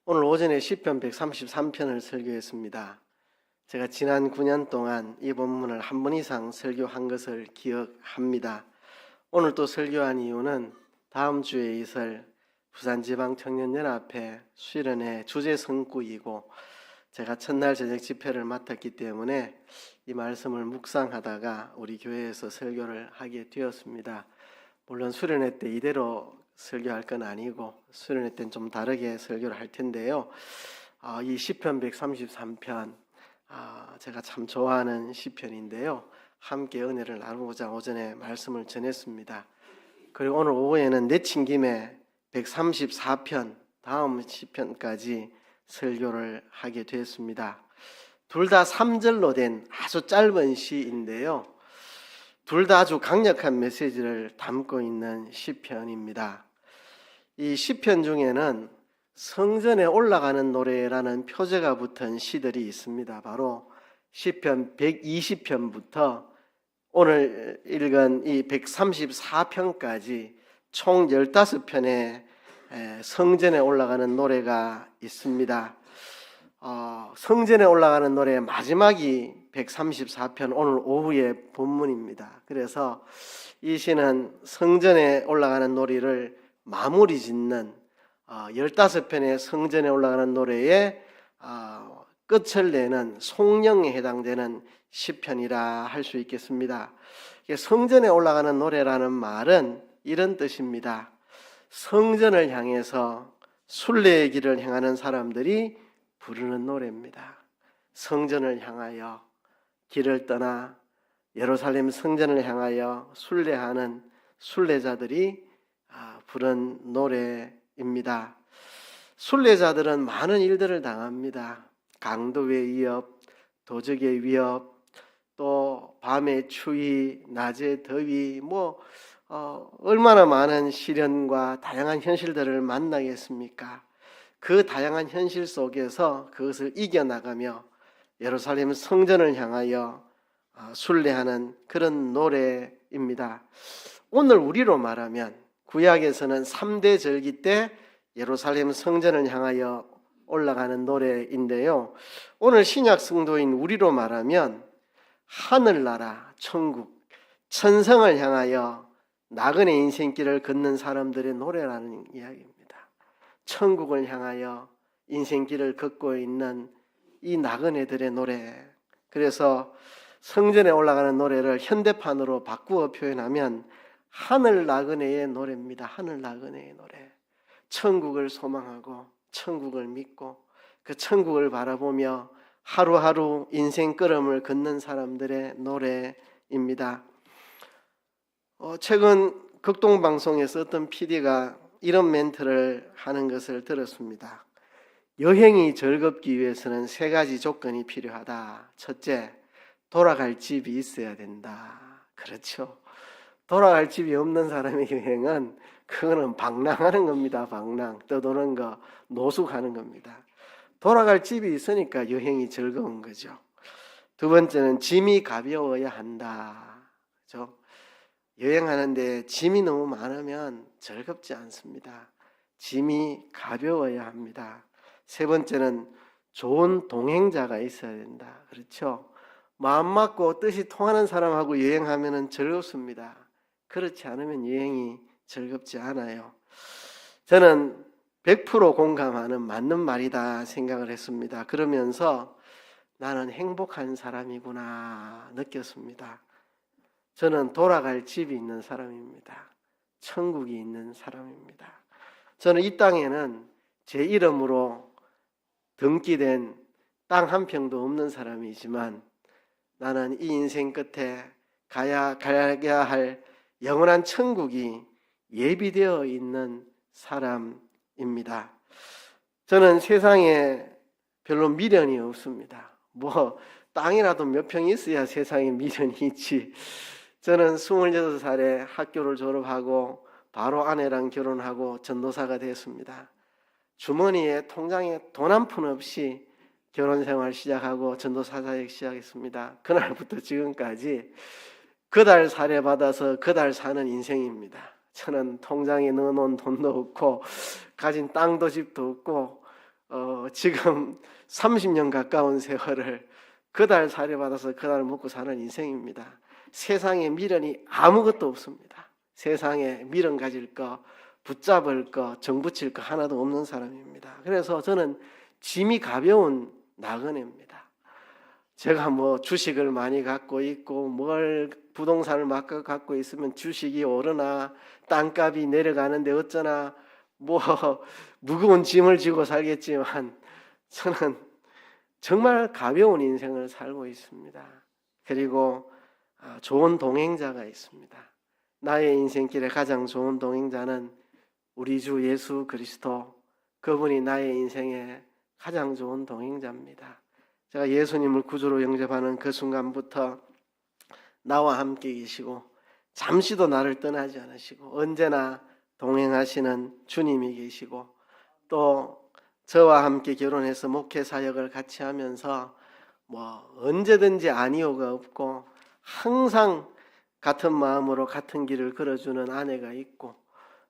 오늘 오전에 시편 133편을 설교했습니다. 제가 지난 9년 동안 이 본문을 한 번 이상 설교한 것을 기억합니다. 오늘 또 설교한 이유는 다음 주에 있을 부산지방청년연합회 수련회 주제 성구이고 제가 첫날 저녁 집회를 맡았기 때문에 이 말씀을 묵상하다가 우리 교회에서 설교를 하게 되었습니다. 물론 수련회 때 이대로 설교할 건 아니고 수련회 때는 좀 다르게 설교를 할 텐데요. 이 시편 133편 제가 참 좋아하는 시편인데요. 함께 은혜를 나누고자 오전에 말씀을 전했습니다. 그리고 오늘 오후에는 내친 김에 134편 다음 시편까지 설교를 하게 되었습니다. 둘 다 3절로 된 아주 짧은 시인데요. 둘 다 아주 강력한 메시지를 담고 있는 시편입니다. 이 시편 중에는 성전에 올라가는 노래라는 표제가 붙은 시들이 있습니다. 바로 시편 120편부터 오늘 읽은 이 134편까지 총 15편의 성전에 올라가는 노래가 있습니다. 성전에 올라가는 노래의 마지막이 134편 오늘 오후의 본문입니다. 그래서 이 시는 성전에 올라가는 노래를 마무리 짓는 15편의 성전에 올라가는 노래의 끝을 내는 송영에 해당되는 시편이라 할 수 있겠습니다. 성전에 올라가는 노래라는 말은 이런 뜻입니다. 성전을 향해서 순례의 길을 행하는 사람들이 부르는 노래입니다. 성전을 향하여 길을 떠나 예루살렘 성전을 향하여 순례하는 순례자들이 부른 노래입니다. 순례자들은 많은 일들을 당합니다. 강도의 위협, 도적의 위협, 또 밤의 추위, 낮의 더위, 얼마나 많은 시련과 다양한 현실들을 만나겠습니까? 그 다양한 현실 속에서 그것을 이겨나가며 예루살렘 성전을 향하여 순례하는 그런 노래입니다. 오늘 우리로 말하면 구약에서는 3대 절기 때 예루살렘 성전을 향하여 올라가는 노래인데요. 오늘 신약 성도인 우리로 말하면 하늘나라, 천국, 천성을 향하여 나그네 인생길을 걷는 사람들의 노래라는 이야기입니다. 천국을 향하여 인생길을 걷고 있는 이 나그네들의 노래. 그래서 성전에 올라가는 노래를 현대판으로 바꾸어 표현하면 하늘 나그네의 노래입니다. 하늘 나그네의 노래. 천국을 소망하고 천국을 믿고 그 천국을 바라보며 하루하루 인생 걸음을 걷는 사람들의 노래입니다. 최근 극동방송에서 어떤 PD가 이런 멘트를 하는 것을 들었습니다. 여행이 즐겁기 위해서는 3가지 조건이 필요하다. 첫째, 돌아갈 집이 있어야 된다. 그렇죠. 돌아갈 집이 없는 사람의 여행은 그거는 방랑하는 겁니다. 방랑, 떠도는 거, 노숙하는 겁니다. 돌아갈 집이 있으니까 여행이 즐거운 거죠. 두 번째는 짐이 가벼워야 한다. 그렇죠? 여행하는데 짐이 너무 많으면 즐겁지 않습니다. 짐이 가벼워야 합니다. 세 번째는 좋은 동행자가 있어야 된다. 그렇죠? 마음 맞고 뜻이 통하는 사람하고 여행하면 즐겁습니다. 그렇지 않으면 여행이 즐겁지 않아요. 저는 100% 공감하는 맞는 말이다 생각을 했습니다. 그러면서 나는 행복한 사람이구나 느꼈습니다. 저는 돌아갈 집이 있는 사람입니다. 천국이 있는 사람입니다. 저는 이 땅에는 제 이름으로 등기된 땅 한 평도 없는 사람이지만 나는 이 인생 끝에 가야 할 영원한 천국이 예비되어 있는 사람입니다. 저는 세상에 별로 미련이 없습니다. 땅이라도 몇 평 있어야 세상에 미련이 있지. 저는 26살에 학교를 졸업하고 바로 아내랑 결혼하고 전도사가 됐습니다. 주머니에 통장에 돈 한 푼 없이 결혼생활 시작하고 전도사 사역 시작했습니다. 그날부터 지금까지 그달 살해받아서 그달 사는 인생입니다. 저는 통장에 넣어놓은 돈도 없고 가진 땅도 집도 없고 지금 30년 가까운 세월을 그달 살해받아서 그달 먹고 사는 인생입니다. 세상에 미련이 아무것도 없습니다. 세상에 미련 가질 거, 붙잡을 거, 정붙일 거 하나도 없는 사람입니다. 그래서 저는 짐이 가벼운 나그네입니다. 제가 뭐 주식을 많이 갖고 있고 뭘 부동산을 막 갖고 있으면 주식이 오르나 땅값이 내려가는데 어쩌나 뭐 무거운 짐을 지고 살겠지만 저는 정말 가벼운 인생을 살고 있습니다. 그리고 좋은 동행자가 있습니다. 나의 인생길에 가장 좋은 동행자는 우리 주 예수 그리스도, 그분이 나의 인생에 가장 좋은 동행자입니다. 제가 예수님을 구주로 영접하는 그 순간부터 나와 함께 계시고 잠시도 나를 떠나지 않으시고 언제나 동행하시는 주님이 계시고 또 저와 함께 결혼해서 목회 사역을 같이 하면서 뭐 언제든지 아니오가 없고 항상 같은 마음으로 같은 길을 걸어주는 아내가 있고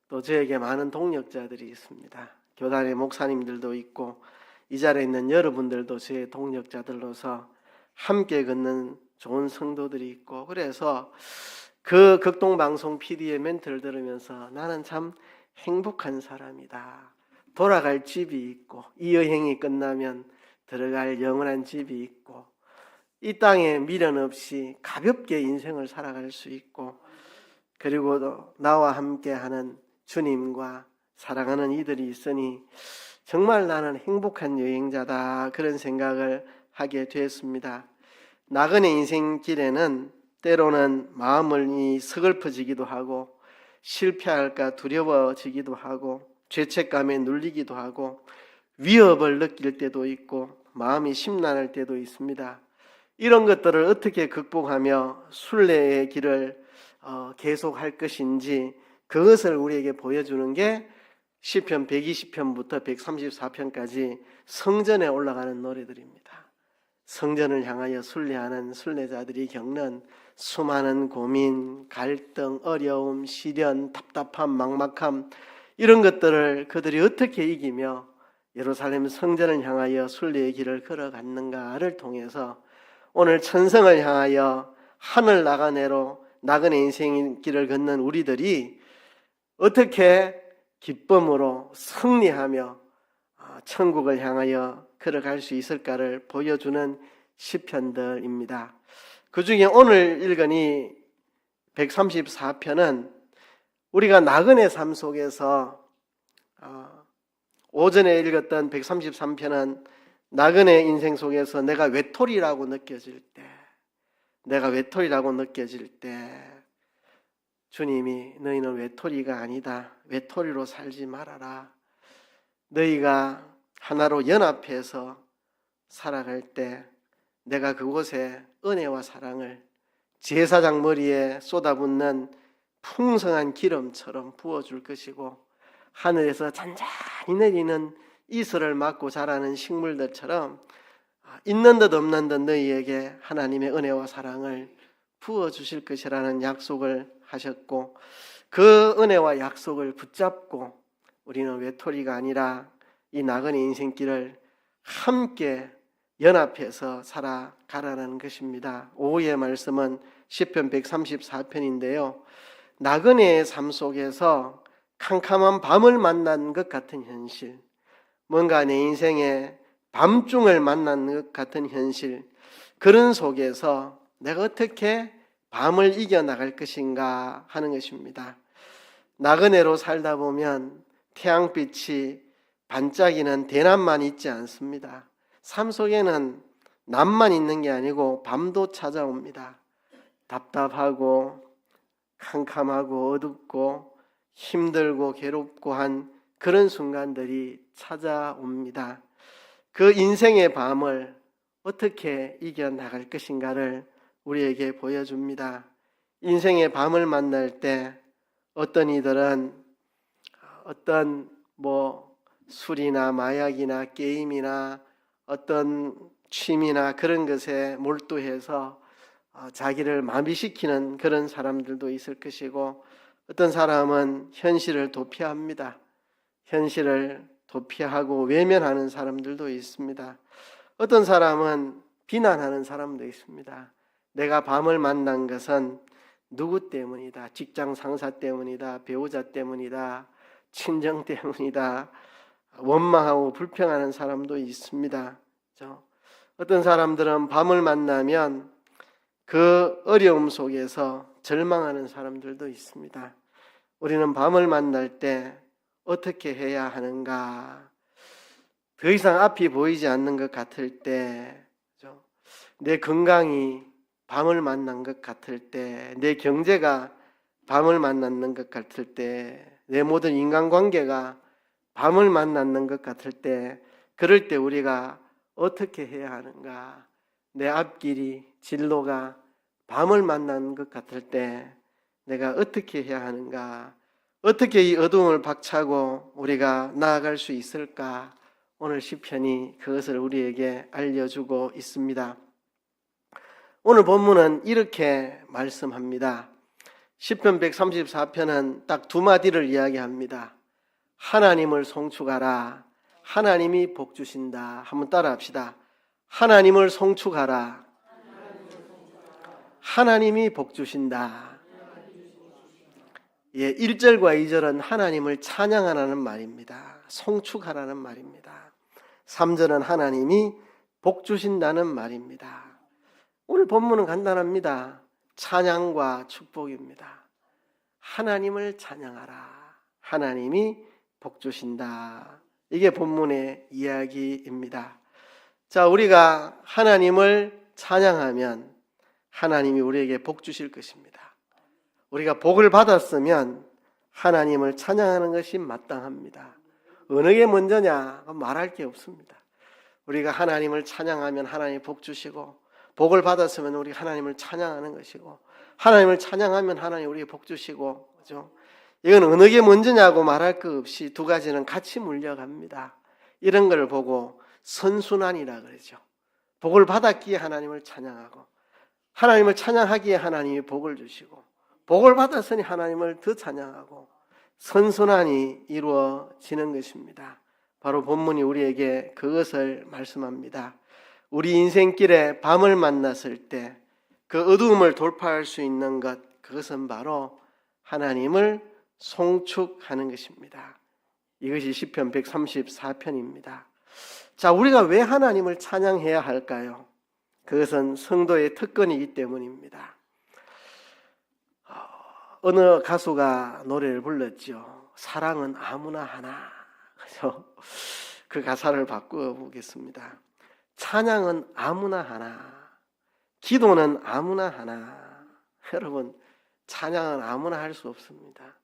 또 저에게 많은 동력자들이 있습니다. 교단의 목사님들도 있고 이 자리에 있는 여러분들도 저의 동력자들로서 함께 걷는 좋은 성도들이 있고 그래서 그 극동방송 PD의 멘트를 들으면서 나는 참 행복한 사람이다. 돌아갈 집이 있고 이 여행이 끝나면 들어갈 영원한 집이 있고 이 땅에 미련 없이 가볍게 인생을 살아갈 수 있고 그리고 또 나와 함께하는 주님과 사랑하는 이들이 있으니 정말 나는 행복한 여행자다 그런 생각을 하게 되었습니다. 나그네 인생길에는 때로는 마음이 서글퍼지기도 하고 실패할까 두려워지기도 하고 죄책감에 눌리기도 하고 위협을 느낄 때도 있고 마음이 심란할 때도 있습니다. 이런 것들을 어떻게 극복하며 순례의 길을 계속할 것인지 그것을 우리에게 보여주는 게 시편 120편부터 134편까지 성전에 올라가는 노래들입니다. 성전을 향하여 순례하는 순례자들이 겪는 수많은 고민, 갈등, 어려움, 시련, 답답함, 막막함 이런 것들을 그들이 어떻게 이기며 예루살렘 성전을 향하여 순례의 길을 걸어갔는가를 통해서 오늘 천성을 향하여 하늘 나가네로 나그네 인생의 길을 걷는 우리들이 어떻게 기쁨으로 승리하며 천국을 향하여 걸어갈 수 있을까를 보여주는 시편들입니다. 그 중에 오늘 읽은 이 134편은 우리가 나그네 삶 속에서 오전에 읽었던 133편은 나그네 인생 속에서 내가 외톨이라고 느껴질 때 주님이 너희는 외톨이가 아니다. 외톨이로 살지 말아라. 너희가 하나로 연합해서 살아갈 때 내가 그곳에 은혜와 사랑을 제사장 머리에 쏟아붓는 풍성한 기름처럼 부어줄 것이고 하늘에서 잔잔히 내리는 이슬을 맞고 자라는 식물들처럼 있는 듯 없는 듯 너희에게 하나님의 은혜와 사랑을 부어주실 것이라는 약속을 하셨고 그 은혜와 약속을 붙잡고 우리는 외톨이가 아니라 이 나그네 인생길을 함께 연합해서 살아가라는 것입니다. 오후의 말씀은 시편 134편인데요. 나그네의 삶 속에서 캄캄한 밤을 만난 것 같은 현실, 뭔가 내 인생에 밤중을 만난 것 같은 현실, 그런 속에서 내가 어떻게 밤을 이겨나갈 것인가 하는 것입니다. 나그네로 살다 보면 태양빛이 반짝이는 대낮만 있지 않습니다. 삶 속에는 낮만 있는 게 아니고 밤도 찾아옵니다. 답답하고 캄캄하고 어둡고 힘들고 괴롭고 한 그런 순간들이 찾아옵니다. 그 인생의 밤을 어떻게 이겨나갈 것인가를 우리에게 보여줍니다. 인생의 밤을 만날 때 어떤 이들은 어떤 술이나 마약이나 게임이나 어떤 취미나 그런 것에 몰두해서 자기를 마비시키는 그런 사람들도 있을 것이고 어떤 사람은 현실을 도피합니다. 현실을 도피하고 외면하는 사람들도 있습니다. 어떤 사람은 비난하는 사람도 있습니다. 내가 밤을 만난 것은 누구 때문이다. 직장 상사 때문이다. 배우자 때문이다. 친정 때문이다. 원망하고 불평하는 사람도 있습니다. 어떤 사람들은 밤을 만나면 그 어려움 속에서 절망하는 사람들도 있습니다. 우리는 밤을 만날 때 어떻게 해야 하는가? 더 이상 앞이 보이지 않는 것 같을 때, 내 건강이 밤을 만난 것 같을 때, 내 경제가 밤을 만났는 것 같을 때, 내 모든 인간관계가 밤을 만났는 것 같을 때, 그럴 때 우리가 어떻게 해야 하는가? 내 앞길이, 진로가 밤을 만난 것 같을 때 내가 어떻게 해야 하는가? 어떻게 이 어두움을 박차고 우리가 나아갈 수 있을까? 오늘 시편이 그것을 우리에게 알려주고 있습니다. 오늘 본문은 이렇게 말씀합니다. 시편 134편은 딱 두 마디를 이야기합니다. 하나님을 송축하라. 하나님이 복 주신다. 한번 따라합시다. 하나님을 송축하라. 하나님이 복 주신다. 예, 1절과 2절은 하나님을 찬양하라는 말입니다. 송축하라는 말입니다. 3절은 하나님이 복 주신다는 말입니다. 오늘 본문은 간단합니다. 찬양과 축복입니다. 하나님을 찬양하라. 하나님이 복 주신다. 이게 본문의 이야기입니다. 자, 우리가 하나님을 찬양하면 하나님이 우리에게 복 주실 것입니다. 우리가 복을 받았으면 하나님을 찬양하는 것이 마땅합니다. 어느 게 먼저냐? 말할 게 없습니다. 우리가 하나님을 찬양하면 하나님이 복 주시고, 복을 받았으면 우리 하나님을 찬양하는 것이고, 하나님을 찬양하면 하나님 우리에게 복 주시고, 그죠? 이건 어느 게 먼저냐고 말할 것 없이 두 가지는 같이 물려갑니다. 이런 걸 보고 선순환이라 그러죠. 복을 받았기에 하나님을 찬양하고, 하나님을 찬양하기에 하나님이 복을 주시고, 복을 받았으니 하나님을 더 찬양하고, 선순환이 이루어지는 것입니다. 바로 본문이 우리에게 그것을 말씀합니다. 우리 인생길에 밤을 만났을 때 그 어두움을 돌파할 수 있는 것, 그것은 바로 하나님을 송축하는 것입니다. 이것이 시편 134편입니다. 자, 우리가 왜 하나님을 찬양해야 할까요? 그것은 성도의 특권이기 때문입니다. 어느 가수가 노래를 불렀죠. 사랑은 아무나 하나. 그래서 그 가사를 바꿔보겠습니다. 찬양은 아무나 하나. 기도는 아무나 하나. 여러분, 찬양은 아무나 할 수 없습니다.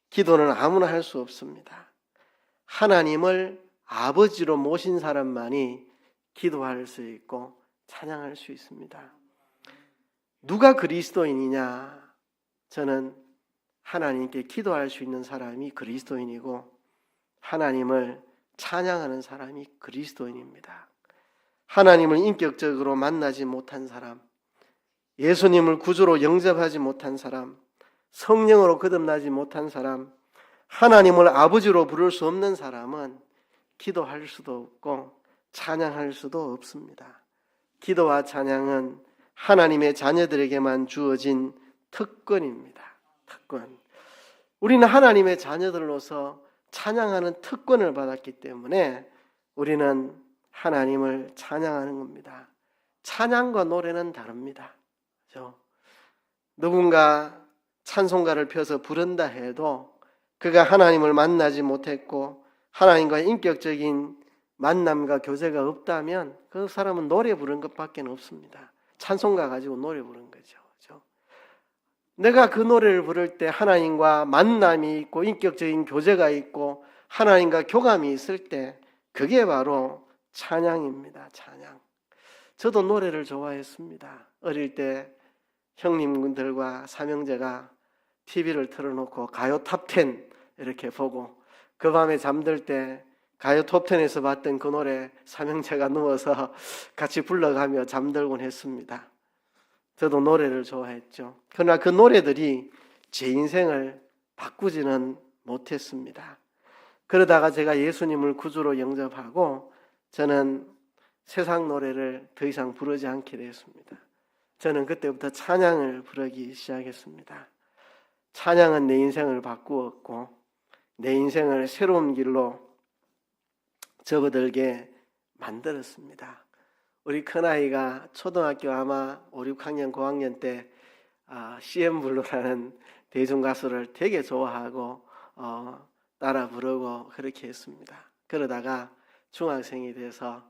기도는 아무나 할 수 없습니다. 하나님을 아버지로 모신 사람만이 기도할 수 있고 찬양할 수 있습니다. 누가 그리스도인이냐? 저는 하나님께 기도할 수 있는 사람이 그리스도인이고 하나님을 찬양하는 사람이 그리스도인입니다. 하나님을 인격적으로 만나지 못한 사람, 예수님을 구주로 영접하지 못한 사람, 성령으로 거듭나지 못한 사람, 하나님을 아버지로 부를 수 없는 사람은 기도할 수도 없고 찬양할 수도 없습니다. 기도와 찬양은 하나님의 자녀들에게만 주어진 특권입니다. 특권. 우리는 하나님의 자녀들로서 찬양하는 특권을 받았기 때문에 우리는 하나님을 찬양하는 겁니다. 찬양과 노래는 다릅니다. 그렇죠? 누군가 찬송가를 펴서 부른다 해도 그가 하나님을 만나지 못했고 하나님과 인격적인 만남과 교제가 없다면 그 사람은 노래 부른 것밖에 없습니다. 찬송가 가지고 노래 부른 거죠. 그렇죠? 내가 그 노래를 부를 때 하나님과 만남이 있고 인격적인 교제가 있고 하나님과 교감이 있을 때 그게 바로 찬양입니다. 찬양. 저도 노래를 좋아했습니다. 어릴 때 형님들과 삼형제가 TV를 틀어놓고 가요 탑10 이렇게 보고 그 밤에 잠들 때 가요 톱10에서 봤던 그 노래 삼형제가 누워서 같이 불러가며 잠들곤 했습니다. 저도 노래를 좋아했죠. 그러나 그 노래들이 제 인생을 바꾸지는 못했습니다. 그러다가 제가 예수님을 구주로 영접하고 저는 세상 노래를 더 이상 부르지 않게 되었습니다. 저는 그때부터 찬양을 부르기 시작했습니다. 찬양은 내 인생을 바꾸었고 내 인생을 새로운 길로 접어들게 만들었습니다. 우리 큰아이가 초등학교 아마 5, 6학년, 9학년 때 CM블루라는 대중가수를 되게 좋아하고 따라 부르고 그렇게 했습니다. 그러다가 중학생이 돼서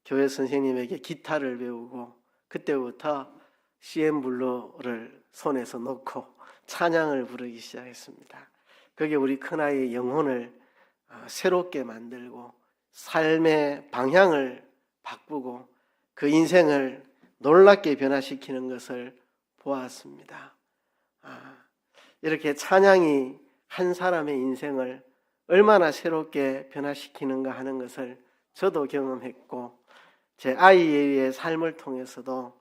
교회 선생님에게 기타를 배우고 그때부터 CM블루를 손에서 놓고 찬양을 부르기 시작했습니다. 그게 우리 큰아이의 영혼을 새롭게 만들고 삶의 방향을 바꾸고 그 인생을 놀랍게 변화시키는 것을 보았습니다. 이렇게 찬양이 한 사람의 인생을 얼마나 새롭게 변화시키는가 하는 것을 저도 경험했고 제 아이의 삶을 통해서도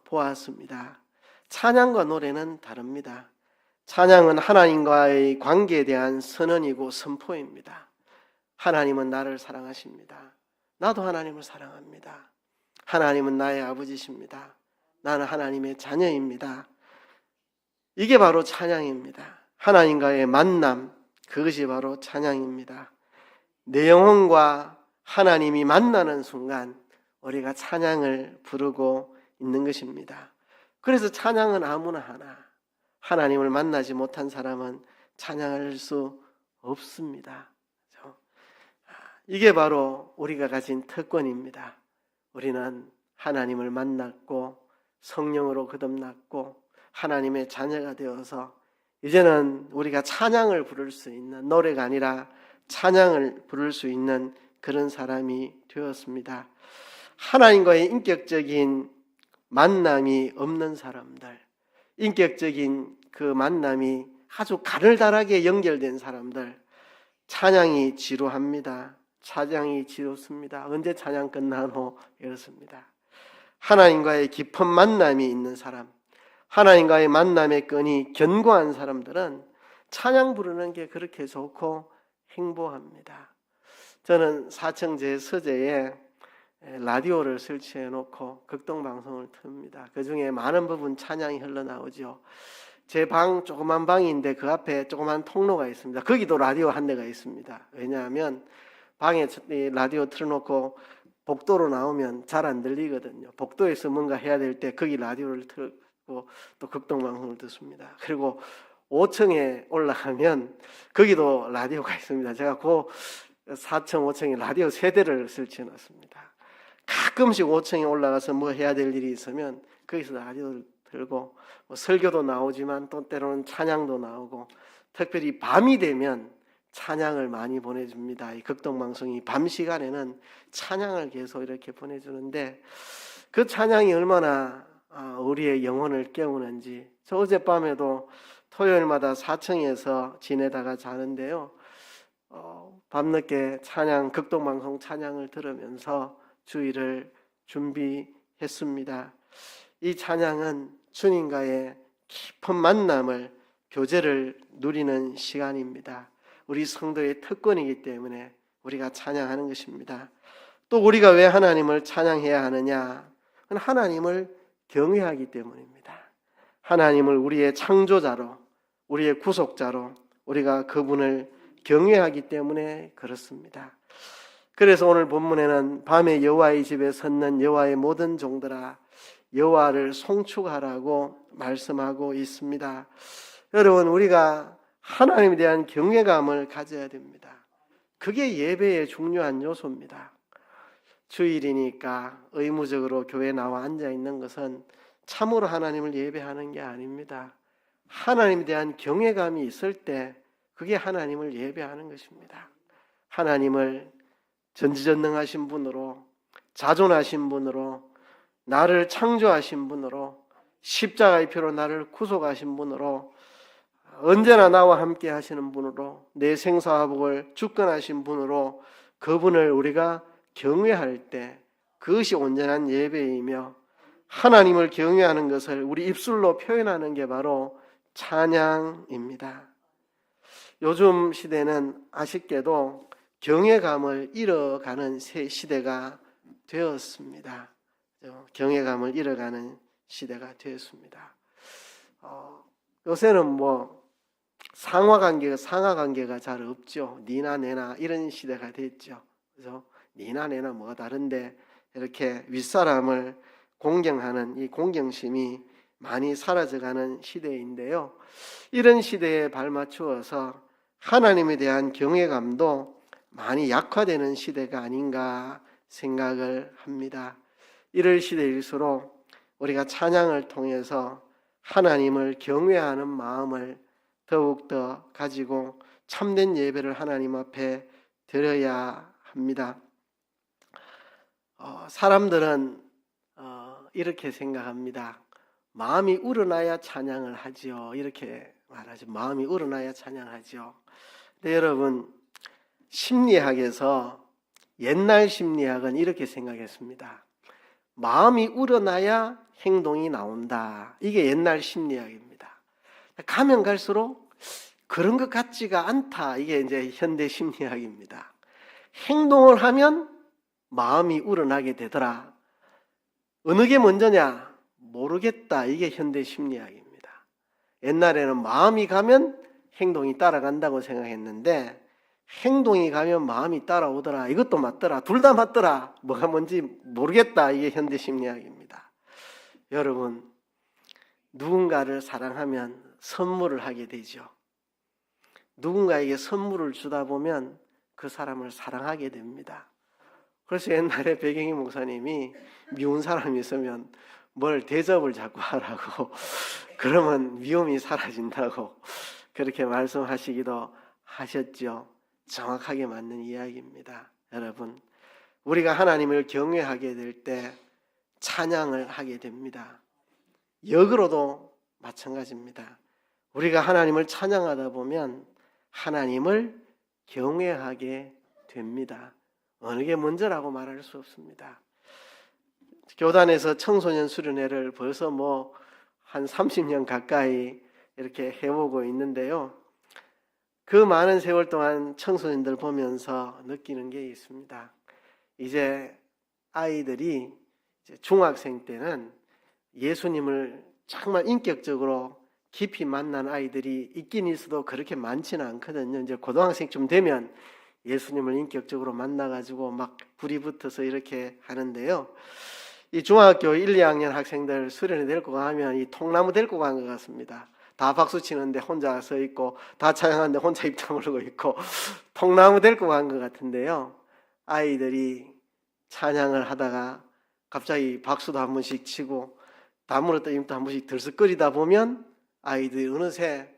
보았습니다. 찬양과 노래는 다릅니다. 찬양은 하나님과의 관계에 대한 선언이고 선포입니다. 하나님은 나를 사랑하십니다. 나도 하나님을 사랑합니다. 하나님은 나의 아버지십니다. 나는 하나님의 자녀입니다. 이게 바로 찬양입니다. 하나님과의 만남, 그것이 바로 찬양입니다. 내 영혼과 하나님이 만나는 순간 우리가 찬양을 부르고 있는 것입니다. 그래서 찬양은 아무나 하나, 하나님을 만나지 못한 사람은 찬양할 수 없습니다. 이게 바로 우리가 가진 특권입니다. 우리는 하나님을 만났고 성령으로 거듭났고 하나님의 자녀가 되어서 이제는 우리가 찬양을 부를 수 있는, 노래가 아니라 찬양을 부를 수 있는 그런 사람이 되었습니다. 하나님과의 인격적인 만남이 없는 사람들, 인격적인 그 만남이 아주 가늘다랗게 연결된 사람들, 찬양이 지루합니다. 찬양이 지루습니다. 언제 찬양 끝나노? 이렇습니다. 하나님과의 깊은 만남이 있는 사람, 하나님과의 만남의 끈이 견고한 사람들은 찬양 부르는 게 그렇게 좋고 행복합니다. 저는 사청 제 서재에 라디오를 설치해 놓고 극동방송을 틉니다. 그 중에 많은 부분 찬양이 흘러나오죠. 제 방 조그만 방인데 그 앞에 조그만 통로가 있습니다. 거기도 라디오 한 대가 있습니다. 왜냐하면 방에 라디오 틀어놓고 복도로 나오면 잘 안 들리거든요. 복도에서 뭔가 해야 될 때 거기 라디오를 틀고 또 극동방송을 듣습니다. 그리고 5층에 올라가면 거기도 라디오가 있습니다. 제가 그 4층, 5층에 라디오 3대를 설치해 놨습니다. 가끔씩 5층에 올라가서 뭐 해야 될 일이 있으면 거기서 라디오를 들고 설교도 나오지만 또 때로는 찬양도 나오고 특별히 밤이 되면 찬양을 많이 보내줍니다. 이 극동방송이 밤 시간에는 찬양을 계속 이렇게 보내주는데 그 찬양이 얼마나 우리의 영혼을 깨우는지. 저 어젯밤에도 토요일마다 4층에서 지내다가 자는데요. 밤늦게 찬양, 극동방송 찬양을 들으면서 주일을 준비했습니다. 이 찬양은 주님과의 깊은 만남을, 교제를 누리는 시간입니다. 우리 성도의 특권이기 때문에 우리가 찬양하는 것입니다. 또 우리가 왜 하나님을 찬양해야 하느냐? 하나님을 경외하기 때문입니다. 하나님을 우리의 창조자로, 우리의 구속자로 우리가 그분을 경외하기 때문에 그렇습니다. 그래서 오늘 본문에는 밤에 여호와의 집에 섰는 여호와의 모든 종들아 여호와를 송축하라고 말씀하고 있습니다. 여러분, 우리가 하나님에 대한 경외감을 가져야 됩니다. 그게 예배의 중요한 요소입니다. 주일이니까 의무적으로 교회에 나와 앉아 있는 것은 참으로 하나님을 예배하는 게 아닙니다. 하나님에 대한 경외감이 있을 때 그게 하나님을 예배하는 것입니다. 하나님을 전지전능하신 분으로, 자존하신 분으로, 나를 창조하신 분으로, 십자가의 피로 나를 구속하신 분으로, 언제나 나와 함께 하시는 분으로, 내 생사화복을 주권하신 분으로 그분을 우리가 경외할 때 그것이 온전한 예배이며 하나님을 경외하는 것을 우리 입술로 표현하는 게 바로 찬양입니다. 요즘 시대는 아쉽게도 경외감을 잃어가는 시대가 되었습니다. 경외감을 잃어가는 시대가 되었습니다. 요새는 뭐 상하관계가 잘 없죠. 니나 내나 이런 시대가 됐죠. 그래서 니나 내나 뭐가 다른데 이렇게 윗사람을 공경하는 이 공경심이 많이 사라져가는 시대인데요. 이런 시대에 발맞추어서 하나님에 대한 경외감도 많이 약화되는 시대가 아닌가 생각을 합니다. 이럴 시대일수록 우리가 찬양을 통해서 하나님을 경외하는 마음을 더욱더 가지고 참된 예배를 하나님 앞에 드려야 합니다. 사람들은 이렇게 생각합니다. 마음이 우러나야 찬양을 하지요. 이렇게 말하죠. 마음이 우러나야 찬양하지요. 근데 여러분, 심리학에서 옛날 심리학은 이렇게 생각했습니다. 마음이 우러나야 행동이 나온다. 이게 옛날 심리학입니다. 가면 갈수록 그런 것 같지가 않다. 이게 이제 현대 심리학입니다. 행동을 하면 마음이 우러나게 되더라. 어느 게 먼저냐? 모르겠다. 이게 현대 심리학입니다. 옛날에는 마음이 가면 행동이 따라간다고 생각했는데 행동이 가면 마음이 따라오더라. 이것도 맞더라. 둘 다 맞더라. 뭐가 뭔지 모르겠다. 이게 현대 심리학입니다. 여러분, 누군가를 사랑하면 선물을 하게 되죠. 누군가에게 선물을 주다 보면 그 사람을 사랑하게 됩니다. 그래서 옛날에 백영희 목사님이 미운 사람이 있으면 뭘 대접을 자꾸 하라고 그러면 미움이 사라진다고 그렇게 말씀하시기도 하셨죠. 정확하게 맞는 이야기입니다. 여러분, 우리가 하나님을 경외하게 될 때 찬양을 하게 됩니다. 역으로도 마찬가지입니다. 우리가 하나님을 찬양하다 보면 하나님을 경외하게 됩니다. 어느 게 먼저라고 말할 수 없습니다. 교단에서 청소년 수련회를 벌써 한 30년 가까이 이렇게 해오고 있는데요. 그 많은 세월 동안 청소년들 보면서 느끼는 게 있습니다. 이제 아이들이 중학생 때는 예수님을 정말 인격적으로 깊이 만난 아이들이 있긴 있어도 그렇게 많지는 않거든요. 이제 고등학생쯤 되면 예수님을 인격적으로 만나가지고 막 불이 붙어서 이렇게 하는데요. 이 중학교 1, 2학년 학생들 수련회 데리고 가면 이 통나무 데리고 간 것 같습니다. 다 박수 치는데 혼자 서 있고 다 찬양하는데 혼자 입 다물고 있고 통나무 데리고 간 것 같은데요. 아이들이 찬양을 하다가 갑자기 박수도 한 번씩 치고 다물었던 입도 한 번씩 들썩거리다 보면 아이들이 어느새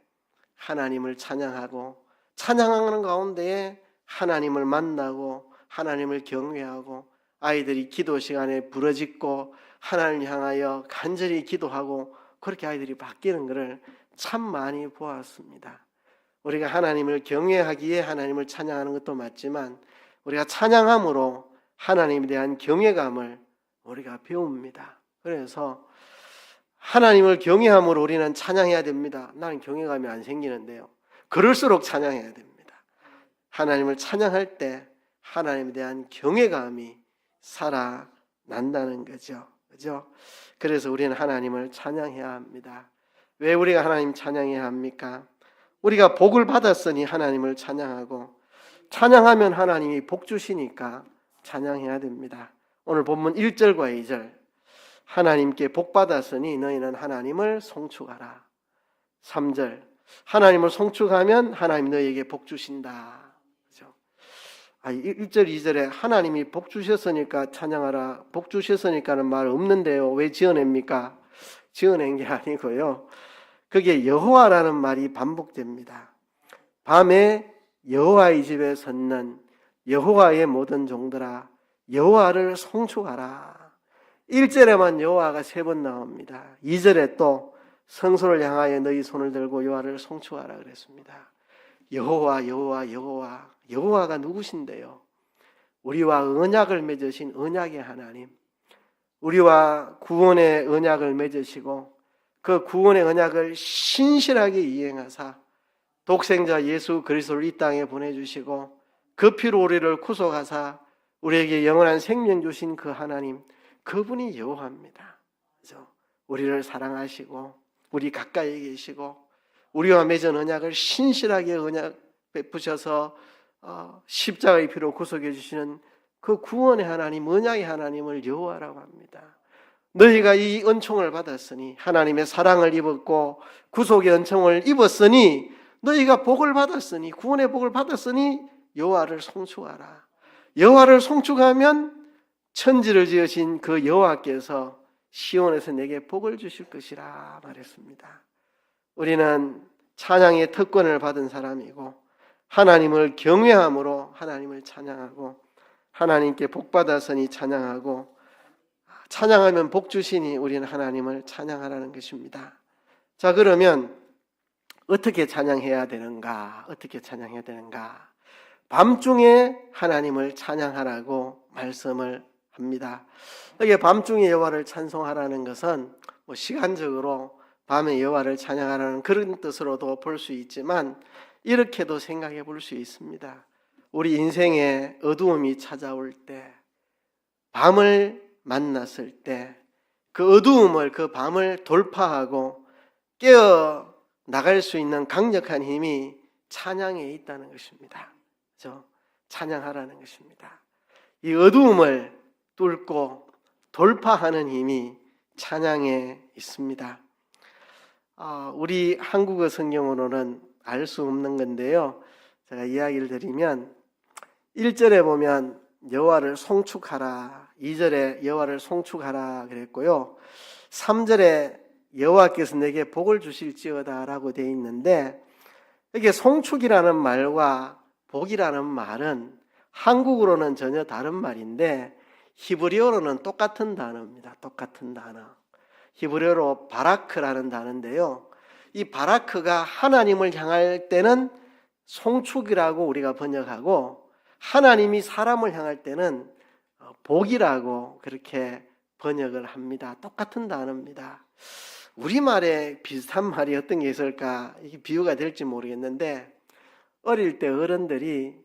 하나님을 찬양하고 찬양하는 가운데에 하나님을 만나고 하나님을 경외하고 아이들이 기도 시간에 부르짖고 하나님을 향하여 간절히 기도하고 그렇게 아이들이 바뀌는 것을 참 많이 보았습니다. 우리가 하나님을 경외하기에 하나님을 찬양하는 것도 맞지만 우리가 찬양함으로 하나님에 대한 경외감을 우리가 배웁니다. 그래서 하나님을 경외함으로 우리는 찬양해야 됩니다. 나는 경외감이 안 생기는데요. 그럴수록 찬양해야 됩니다. 하나님을 찬양할 때 하나님에 대한 경외감이 살아난다는 거죠. 그죠? 그래서 우리는 하나님을 찬양해야 합니다. 왜 우리가 하나님 찬양해야 합니까? 우리가 복을 받았으니 하나님을 찬양하고 찬양하면 하나님이 복 주시니까 찬양해야 됩니다. 오늘 본문 1절과 2절 하나님께 복 받았으니 너희는 하나님을 송축하라. 3절 하나님을 송축하면 하나님 너희에게 복 주신다. 1절 2절에 하나님이 복 주셨으니까 찬양하라. 복 주셨으니까는 말 없는데요. 왜 지어냅니까? 지어낸 게 아니고요. 그게 여호와라는 말이 반복됩니다. 밤에 여호와의 집에 섰는 여호와의 모든 종들아 여호와를 송축하라. 1절에만 여호와가 3번 나옵니다. 2절에 또 성소를 향하여 너희 손을 들고 여호와를 송축하라 그랬습니다. 여호와 여호와 여호와 여호와가 누구신데요? 우리와 언약을 맺으신 언약의 하나님, 우리와 구원의 언약을 맺으시고 그 구원의 언약을 신실하게 이행하사 독생자 예수 그리스도를 이 땅에 보내주시고 그 피로 우리를 구속하사 우리에게 영원한 생명 주신 그 하나님, 그분이 여호와입니다. 그죠? 우리를 사랑하시고 우리 가까이 계시고 우리와 맺은 언약을 신실하게 언약 베푸셔서 십자가의 피로 구속해 주시는 그 구원의 하나님, 언약의 하나님을 여호와라고 합니다. 너희가 이 은총을 받았으니, 하나님의 사랑을 입었고 구속의 은총을 입었으니, 너희가 복을 받았으니, 구원의 복을 받았으니 여호와를 송축하라. 여호와를 송축하면 천지를 지으신 그 여호와께서 시온에서 내게 복을 주실 것이라 말했습니다. 우리는 찬양의 특권을 받은 사람이고 하나님을 경외함으로 하나님을 찬양하고 하나님께 복 받았으니 찬양하고 찬양하면 복 주시니 우리는 하나님을 찬양하라는 것입니다. 자, 그러면 어떻게 찬양해야 되는가? 어떻게 찬양해야 되는가? 밤중에 하나님을 찬양하라고 말씀을 합니다. 여기 밤중에 여호와를 찬송하라는 것은 시간적으로 밤에 여호와를 찬양하라는 그런 뜻으로도 볼 수 있지만 이렇게도 생각해 볼 수 있습니다. 우리 인생에 어두움이 찾아올 때, 밤을 만났을 때 그 어두움을, 그 밤을 돌파하고 깨어 나갈 수 있는 강력한 힘이 찬양에 있다는 것입니다. 그렇죠? 찬양하라는 것입니다. 이 어두움을 뚫고 돌파하는 힘이 찬양에 있습니다. 우리 한국어 성경으로는 알 수 없는 건데요. 제가 이야기를 드리면 1절에 보면 여호와를 송축하라, 2절에 여호와를 송축하라 그랬고요. 3절에 여호와께서 내게 복을 주실지어다 라고 되어 있는데, 이게 송축이라는 말과 복이라는 말은 한국어로는 전혀 다른 말인데 히브리어로는 똑같은 단어입니다. 똑같은 단어. 히브리어로 바라크라는 단어인데요. 이 바라크가 하나님을 향할 때는 송축이라고 우리가 번역하고, 하나님이 사람을 향할 때는 복이라고 그렇게 번역을 합니다. 똑같은 단어입니다. 우리말에 비슷한 말이 어떤 게 있을까? 이게 비유가 될지 모르겠는데, 어릴 때 어른들이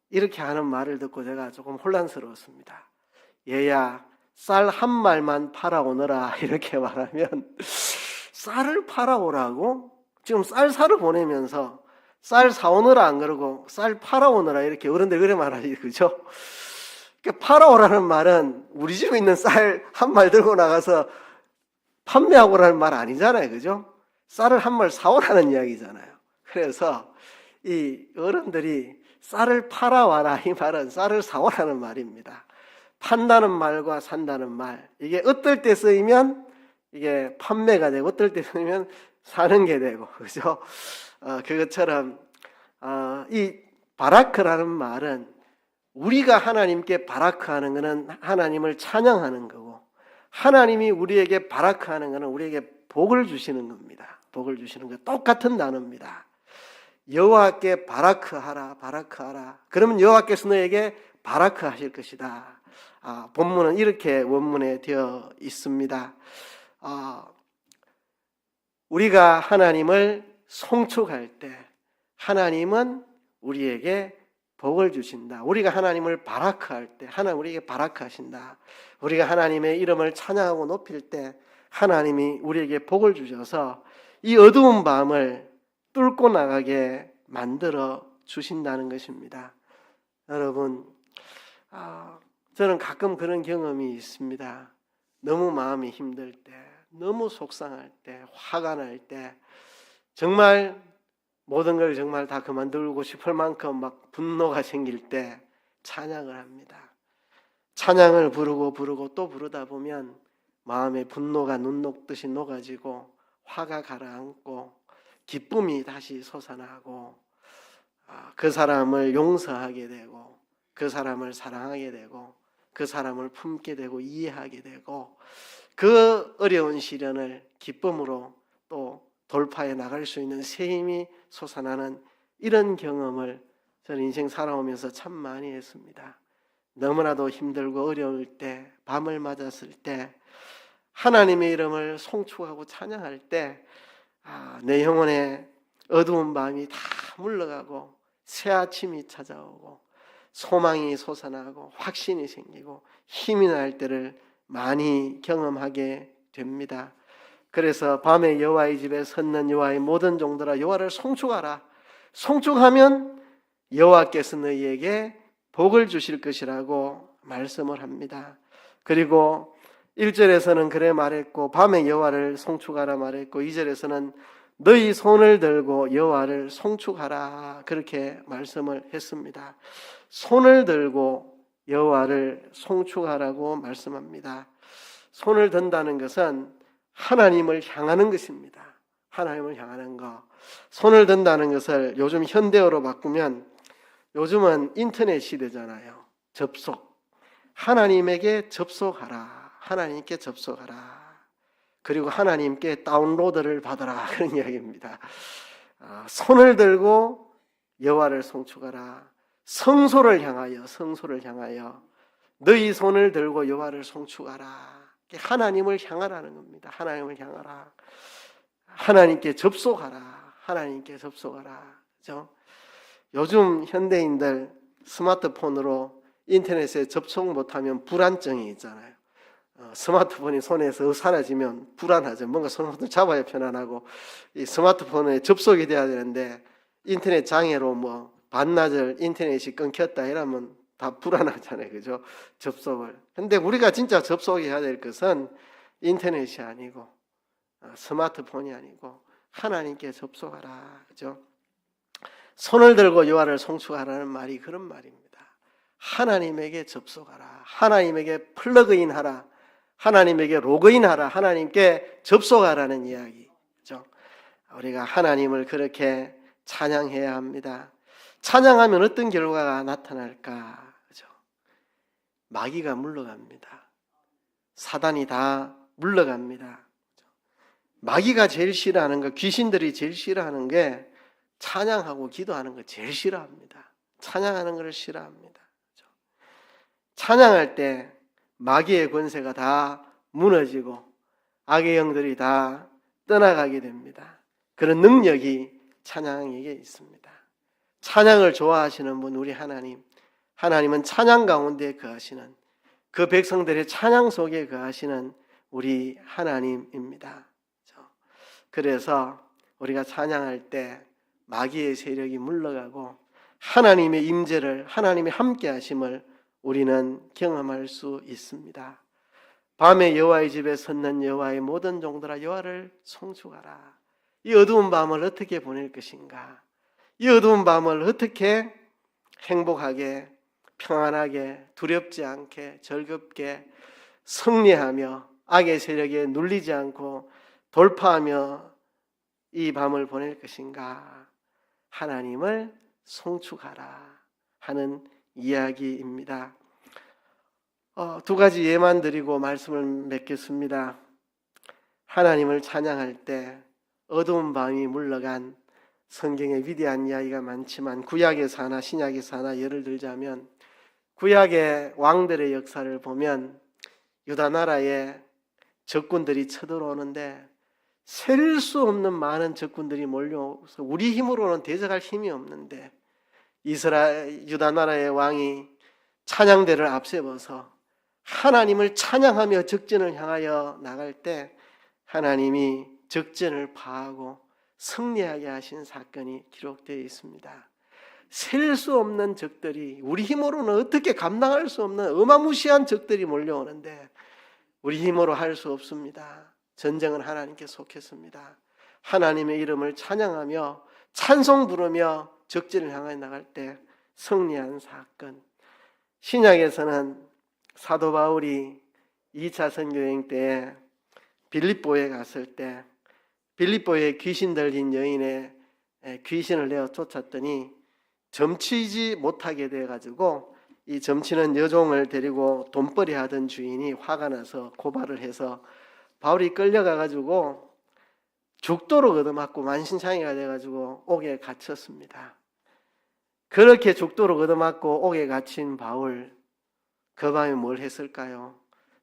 이렇게 하는 말을 듣고 제가 조금 혼란스러웠습니다. 얘야, 쌀 한 말만 팔아오너라 이렇게 말하면, 쌀을 팔아오라고? 지금 쌀 사러 보내면서 쌀 사오너라 안 그러고 쌀 팔아오너라 이렇게 어른들 그래 말하지, 그죠? 그러니까 팔아오라는 말은 우리 집에 있는 쌀 한 말 들고 나가서 판매하고라는 말 아니잖아요, 그죠? 쌀을 한 말 사오라는 이야기잖아요. 그래서 이 어른들이 쌀을 팔아와라 이 말은 쌀을 사오라는 말입니다. 판다는 말과 산다는 말, 이게 어떨 때 쓰이면 이게 판매가 되고 어떨 때 쓰이면 사는 게 되고, 그죠? 그것처럼 이 바라크라는 말은 우리가 하나님께 바라크하는 것은 하나님을 찬양하는 거고, 하나님이 우리에게 바라크하는 것은 우리에게 복을 주시는 겁니다. 복을 주시는 것, 똑같은 단어입니다. 여호와께 바라크하라, 바라크하라. 그러면 여호와께서 너에게 바라크하실 것이다. 본문은 이렇게 원문에 되어 있습니다. 우리가 하나님을 송축할 때 하나님은 우리에게 복을 주신다. 우리가 하나님을 바라크할 때 하나님 우리에게 바라크하신다. 우리가 하나님의 이름을 찬양하고 높일 때 하나님이 우리에게 복을 주셔서 이 어두운 밤을 뚫고 나가게 만들어 주신다는 것입니다. 여러분, 저는 가끔 그런 경험이 있습니다. 너무 마음이 힘들 때, 너무 속상할 때, 화가 날 때, 정말 모든 걸 정말 다 그만두고 싶을 만큼 막 분노가 생길 때 찬양을 합니다. 찬양을 부르고 또 부르다 보면 마음의 분노가 눈 녹듯이 녹아지고 화가 가라앉고 기쁨이 다시 솟아나고 그 사람을 용서하게 되고 그 사람을 사랑하게 되고 그 사람을 품게 되고 이해하게 되고 그 어려운 시련을 기쁨으로 또 돌파해 나갈 수 있는 새 힘이 솟아나는 이런 경험을 저는 인생 살아오면서 참 많이 했습니다. 너무나도 힘들고 어려울 때, 밤을 맞았을 때, 하나님의 이름을 송축하고 찬양할 때 내 영혼에 어두운 밤이 다 물러가고 새 아침이 찾아오고 소망이 솟아나고 확신이 생기고 힘이 날 때를 많이 경험하게 됩니다. 그래서 밤에 여호와의 집에 섰는 여호와의 모든 종들아 여호와를 송축하라. 송축하면 여호와께서 너희에게 복을 주실 것이라고 말씀을 합니다. 그리고 1절에서는 그래 말했고 밤에 여호와를 송축하라 말했고 2절에서는 너희 손을 들고 여호와를 송축하라 그렇게 말씀을 했습니다. 손을 들고 여호와를 송축하라고 말씀합니다. 손을 든다는 것은 하나님을 향하는 것입니다. 하나님을 향하는 것. 손을 든다는 것을 요즘 현대어로 바꾸면 요즘은 인터넷 시대잖아요. 접속. 하나님에게 접속하라. 하나님께 접속하라. 그리고 하나님께 다운로드를 받아라. 그런 이야기입니다. 손을 들고 여호와를 송축하라. 성소를 향하여 너희 손을 들고 여호와를 송축하라. 하나님을 향하라는 겁니다. 하나님을 향하라. 하나님께 접속하라. 하나님께 접속하라. 그죠? 요즘 현대인들 스마트폰으로 인터넷에 접속 못하면 불안증이 있잖아요. 스마트폰이 손에서 사라지면 불안하죠. 뭔가 손을 잡아야 편안하고 이 스마트폰에 접속이 돼야 되는데 인터넷 장애로 뭐 반나절 인터넷이 끊겼다 이러면 다 불안하잖아요. 그죠? 접속을. 근데 우리가 진짜 접속해야 될 것은 인터넷이 아니고 스마트폰이 아니고 하나님께 접속하라. 그죠? 손을 들고 여호와를 송축하라는 말이 그런 말입니다. 하나님에게 접속하라. 하나님에게 플러그인 하라. 하나님에게 로그인 하라. 하나님께 접속하라는 이야기죠. 우리가 하나님을 그렇게 찬양해야 합니다. 찬양하면 어떤 결과가 나타날까? 그죠? 마귀가 물러갑니다. 사단이 다 물러갑니다. 마귀가 제일 싫어하는 거, 귀신들이 제일 싫어하는 게 찬양하고 기도하는 거 제일 싫어합니다. 찬양하는 것을 싫어합니다. 그죠? 찬양할 때 마귀의 권세가 다 무너지고 악의 영들이 다 떠나가게 됩니다. 그런 능력이 찬양에게 있습니다. 찬양을 좋아하시는 분 우리 하나님은 찬양 가운데 거하시는 그 백성들의 찬양 속에 거하시는 우리 하나님입니다. 그래서 우리가 찬양할 때 마귀의 세력이 물러가고 하나님의 임재를 하나님의 함께 하심을 우리는 경험할 수 있습니다. 밤에 여호와의 집에 섰는 여호와의 모든 종들아 여호와를 송축하라. 이 어두운 밤을 어떻게 보낼 것인가? 이 어두운 밤을 어떻게 행복하게 평안하게 두렵지 않게 즐겁게 승리하며 악의 세력에 눌리지 않고 돌파하며 이 밤을 보낼 것인가? 하나님을 송축하라 하는 이야기입니다. 두 가지 예만 드리고 말씀을 맺겠습니다. 하나님을 찬양할 때 어두운 밤이 물러간 성경에 위대한 이야기가 많지만 구약에서 하나 신약에서 하나 예를 들자면 구약의 왕들의 역사를 보면 유다 나라에 적군들이 쳐들어오는데 셀 수 없는 많은 적군들이 몰려오서 우리 힘으로는 대적할 힘이 없는데 유다 나라의 왕이 찬양대를 앞세워서 하나님을 찬양하며 적진을 향하여 나갈 때 하나님이 적진을 파하고 승리하게 하신 사건이 기록되어 있습니다. 셀 수 없는 적들이 우리 힘으로는 어떻게 감당할 수 없는 어마무시한 적들이 몰려오는데 우리 힘으로 할 수 없습니다. 전쟁은 하나님께 속했습니다. 하나님의 이름을 찬양하며 찬송 부르며 적진을 향해 나갈 때 승리한 사건. 신약에서는 사도 바울이 2차 선교여행 때 빌립보에 갔을 때 빌립보에 귀신 들린 여인의 귀신을 내어 쫓았더니 점치지 못하게 돼가지고 이 점치는 여종을 데리고 돈벌이 하던 주인이 화가 나서 고발을 해서 바울이 끌려가가지고 죽도록 얻어맞고 만신창이가 돼가지고 옥에 갇혔습니다. 그렇게 죽도록 얻어맞고 옥에 갇힌 바울, 그 밤에 뭘 했을까요?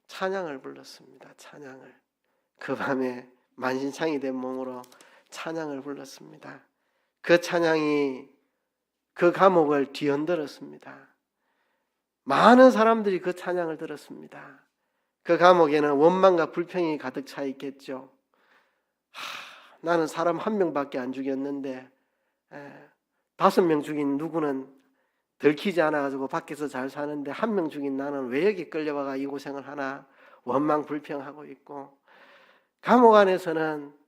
찬양을 불렀습니다. 찬양을. 그 밤에 만신창이 된 몸으로 찬양을 불렀습니다. 그 찬양이 그 감옥을 뒤흔들었습니다. 많은 사람들이 그 찬양을 들었습니다. 그 감옥에는 원망과 불평이 가득 차 있겠죠. 나는 사람 한 명밖에 안 죽였는데 5명 죽인 누구는 들키지 않아가지고 밖에서 잘 사는데 1명 죽인 나는 왜 여기 끌려와가 이 고생을 하나 원망 불평하고 있고, 감옥 안에서는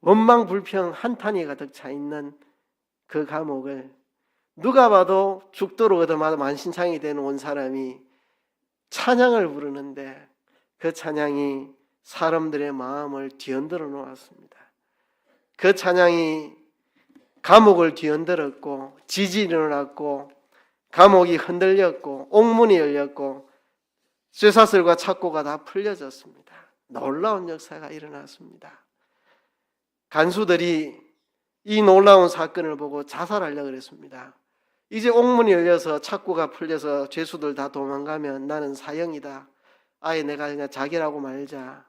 원망 불평 한탄이 가득 차 있는 그 감옥을 누가 봐도 죽도록 얻어맞아 만신창이 된 온 사람이 찬양을 부르는데 그 찬양이 사람들의 마음을 뒤흔들어 놓았습니다. 그 찬양이 감옥을 뒤흔들었고 지진이 일어났고 감옥이 흔들렸고 옥문이 열렸고 쇠사슬과 착고가 다 풀려졌습니다. 놀라운 역사가 일어났습니다. 간수들이 이 놀라운 사건을 보고 자살하려고 그랬습니다. 이제 옥문이 열려서 착고가 풀려서 죄수들 다 도망가면 나는 사형이다. 아예 내가 그냥 자결하고 말자.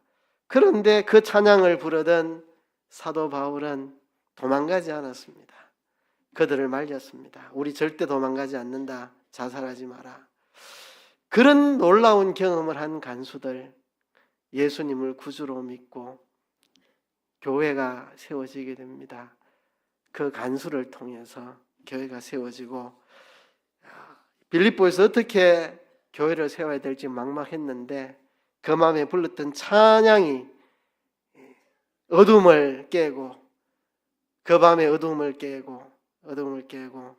그런데 그 찬양을 부르던 사도 바울은 도망가지 않았습니다. 그들을 말렸습니다. 우리 절대 도망가지 않는다. 자살하지 마라. 그런 놀라운 경험을 한 간수들, 예수님을 구주로 믿고 교회가 세워지게 됩니다. 그 간수를 통해서 교회가 세워지고, 빌립보에서 어떻게 교회를 세워야 될지 막막했는데 그 마음에 불렀던 찬양이 어둠을 깨고, 그 밤에 어둠을 깨고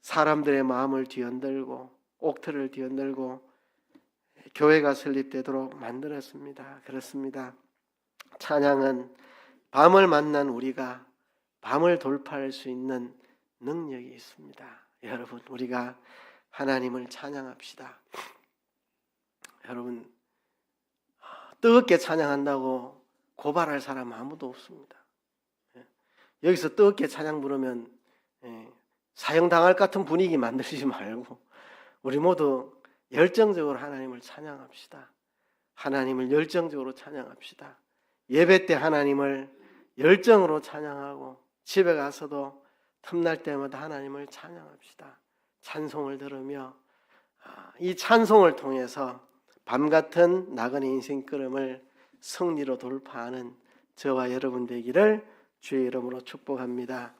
사람들의 마음을 뒤흔들고 옥틀을 뒤흔들고 교회가 설립되도록 만들었습니다. 그렇습니다. 찬양은 밤을 만난 우리가 밤을 돌파할 수 있는 능력이 있습니다. 여러분, 우리가 하나님을 찬양합시다. 여러분, 뜨겁게 찬양한다고 고발할 사람 아무도 없습니다. 여기서 뜨겁게 찬양 부르면 사형당할 것 같은 분위기 만들지 말고 우리 모두 열정적으로 하나님을 찬양합시다. 하나님을 열정적으로 찬양합시다. 예배 때 하나님을 열정으로 찬양하고 집에 가서도 틈날 때마다 하나님을 찬양합시다. 찬송을 들으며 이 찬송을 통해서 밤같은 나그네 인생 걸음을 승리로 돌파하는 저와 여러분 되기를 주의 이름으로 축복합니다.